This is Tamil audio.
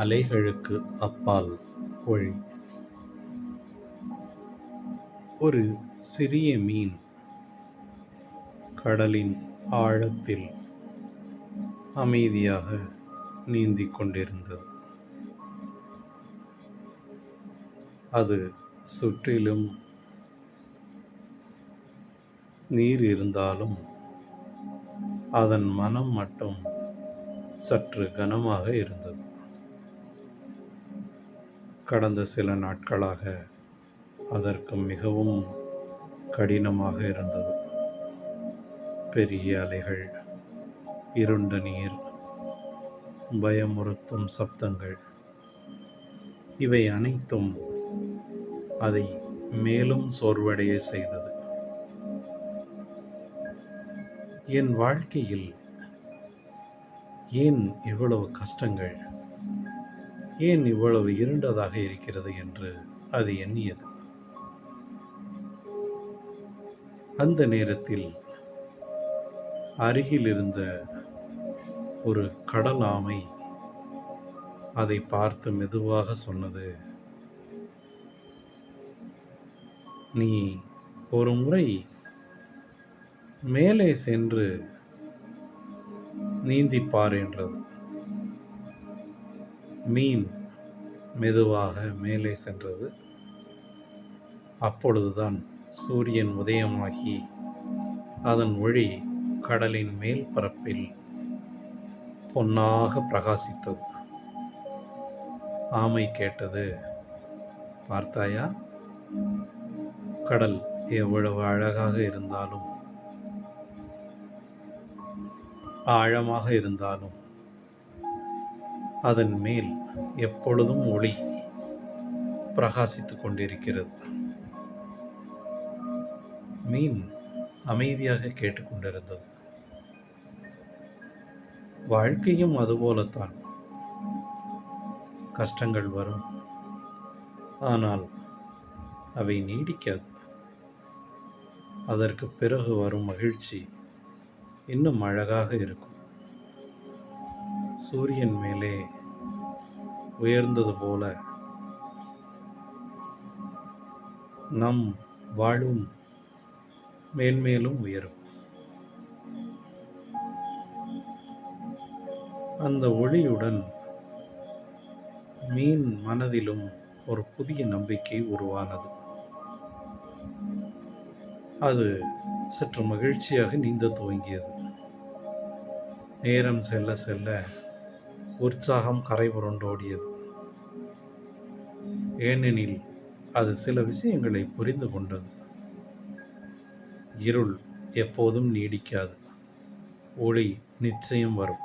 அலைகளுக்கு அப்பால் வழி. ஒரு சிறிய மீன் கடலின் ஆழத்தில் அமைதியாக நீந்திக் கொண்டிருந்தது. அது சுற்றிலும் நீர் இருந்தாலும் அதன் மனம் மட்டும் சற்று கனமாக இருந்தது. கடந்த சில நாட்களாக அதற்கு மிகவும் கடினமாக இருந்தது. பெரிய அலைகள், இருண்ட நீர், பயமுறுத்தும் சப்தங்கள், இவை அனைத்தும் அதை மேலும் சோர்வடைய செய்தது. என் வாழ்க்கையில் ஏன் இவ்வளவு கஷ்டங்கள், ஏன் இவ்வளவு இருண்டதாக இருக்கிறது என்று அது எண்ணியது. அந்த நேரத்தில் அருகில் இருந்த ஒரு கடல் ஆமை அதை பார்த்து மெதுவாக சொன்னது, நீ ஒரு முறை மேலே சென்று நீந்திப்பார் என்றது. மீன் மெதுவாக மேலே சென்றது. அப்பொழுதுதான் சூரியன் உதயமாகி அதன் ஒளி கடலின் மேல் பரப்பில் பொன்னாக பிரகாசித்தது. ஆமை கேட்டது, பார்த்தாயா, கடல் எவ்வளவு அழகாக இருந்தாலும், ஆழமாக இருந்தாலும் அதன் மேல் எப்பொழுதும் ஒளி பிரகாசித்துக் கொண்டிருக்கிறது. மீன் அமைதியாக கேட்டுக்கொண்டிருந்தது. வாழ்க்கையும் அதுபோலத்தான். கஷ்டங்கள் வரும், ஆனால் அவை நீடிக்காது. அதற்கு பிறகு வரும் மகிழ்ச்சி இன்னும் அழகாக இருக்கும். சூரியன் மேலே உயர்ந்தது போல நம் வாழும் மேன்மேலும் உயரும். அந்த ஒளியுடன் மீன் மனதிலும் ஒரு புதிய நம்பிக்கை உருவானது. அது சற்று மகிழ்ச்சியாக நீந்த துவங்கியது. நேரம் செல்ல செல்ல உற்சாகம் கரை புரண்டோடியது. ஏனெனில் அது சில விஷயங்களை புரிந்து கொண்டது. இருள் எப்போதும் நீடிக்காது, ஒளி நிச்சயம் வரும்.